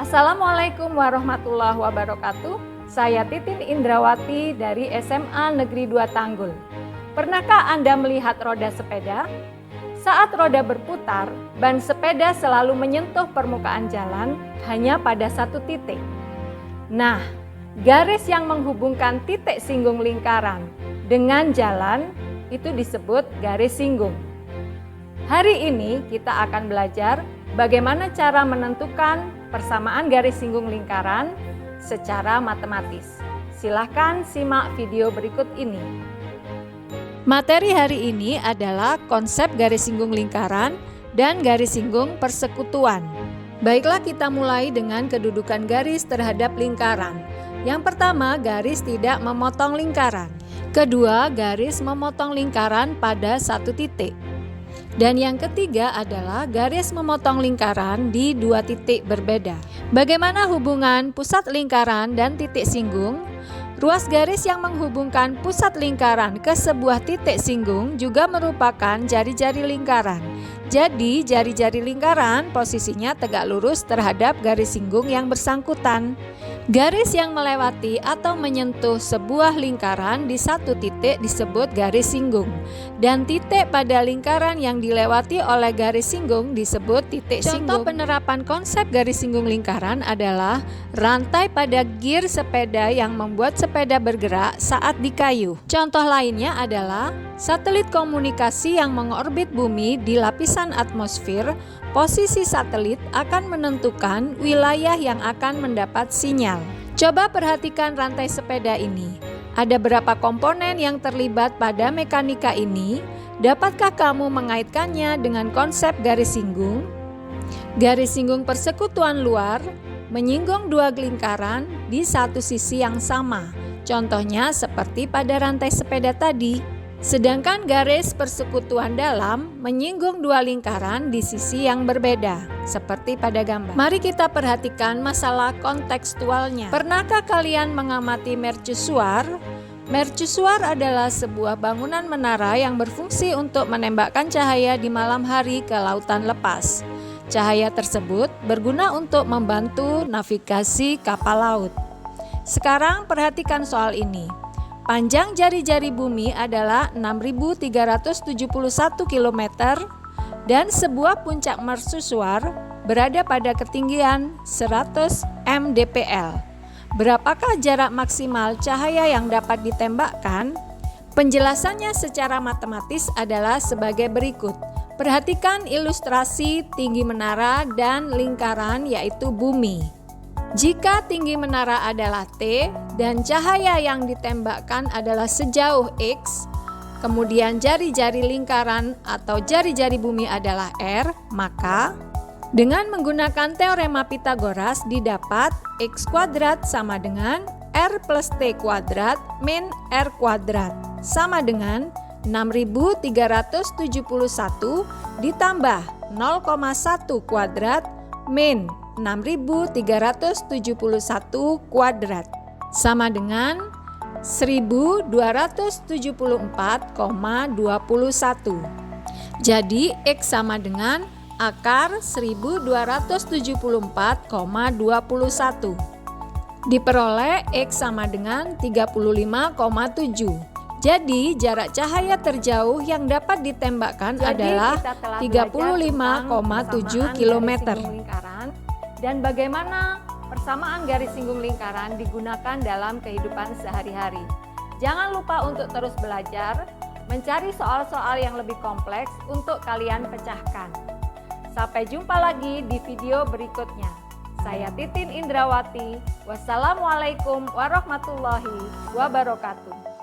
Assalamualaikum warahmatullahi wabarakatuh. Saya Titin Indrawati dari SMA Negeri 2 Tanggul. Pernahkah Anda melihat roda sepeda? Saat roda berputar, ban sepeda selalu menyentuh permukaan jalan hanya pada satu titik. Nah, garis yang menghubungkan titik singgung lingkaran dengan jalan itu disebut garis singgung. Hari ini kita akan belajar bagaimana cara menentukan persamaan garis singgung lingkaran secara matematis. Silahkan simak video berikut ini. Materi hari ini adalah konsep garis singgung lingkaran dan garis singgung persekutuan. Baiklah, kita mulai dengan kedudukan garis terhadap lingkaran. Yang pertama, garis tidak memotong lingkaran. Kedua, garis memotong lingkaran pada satu titik. Dan yang ketiga adalah garis memotong lingkaran di dua titik berbeda. Bagaimana hubungan pusat lingkaran dan titik singgung? Ruas garis yang menghubungkan pusat lingkaran ke sebuah titik singgung juga merupakan jari-jari lingkaran. Jadi, jari-jari lingkaran posisinya tegak lurus terhadap garis singgung yang bersangkutan. Garis yang melewati atau menyentuh sebuah lingkaran di satu titik disebut garis singgung, dan titik pada lingkaran yang dilewati oleh garis singgung disebut titik singgung. Contoh penerapan konsep garis singgung lingkaran adalah rantai pada gir sepeda yang membuat sepeda bergerak saat dikayuh. Contoh lainnya adalah satelit komunikasi yang mengorbit bumi di lapisan atmosfer. Posisi satelit akan menentukan wilayah yang akan mendapat sinyal. Coba perhatikan rantai sepeda ini. Ada berapa komponen yang terlibat pada mekanika ini? Dapatkah kamu mengaitkannya dengan konsep garis singgung? Garis singgung persekutuan luar menyinggung dua lingkaran di satu sisi yang sama. Contohnya seperti pada rantai sepeda tadi. Sedangkan garis persekutuan dalam menyinggung dua lingkaran di sisi yang berbeda, seperti pada gambar. Mari kita perhatikan masalah kontekstualnya. Pernahkah kalian mengamati mercusuar? Mercusuar adalah sebuah bangunan menara yang berfungsi untuk menembakkan cahaya di malam hari ke lautan lepas. Cahaya tersebut berguna untuk membantu navigasi kapal laut. Sekarang perhatikan soal ini. Panjang jari-jari bumi adalah 6.371 km dan sebuah puncak mercusuar berada pada ketinggian 100 mdpl. Berapakah jarak maksimal cahaya yang dapat ditembakkan? Penjelasannya secara matematis adalah sebagai berikut. Perhatikan ilustrasi tinggi menara dan lingkaran yaitu bumi. Jika tinggi menara adalah T dan cahaya yang ditembakkan adalah sejauh X, kemudian jari-jari lingkaran atau jari-jari bumi adalah R, maka dengan menggunakan teorema Pythagoras didapat X kuadrat sama dengan R plus T kuadrat min R kuadrat sama dengan 6.371 ditambah 0,1 kuadrat min 6.371 kuadrat sama dengan 1.274,21. Jadi X sama dengan akar 1.274,21. Diperoleh X sama dengan 35,7. Jadi jarak cahaya terjauh yang dapat ditembakkan adalah 35,7 km. Dan bagaimana persamaan garis singgung lingkaran digunakan dalam kehidupan sehari-hari. Jangan lupa untuk terus belajar, mencari soal-soal yang lebih kompleks untuk kalian pecahkan. Sampai jumpa lagi di video berikutnya. Saya Titin Indrawati. Wassalamualaikum warahmatullahi wabarakatuh.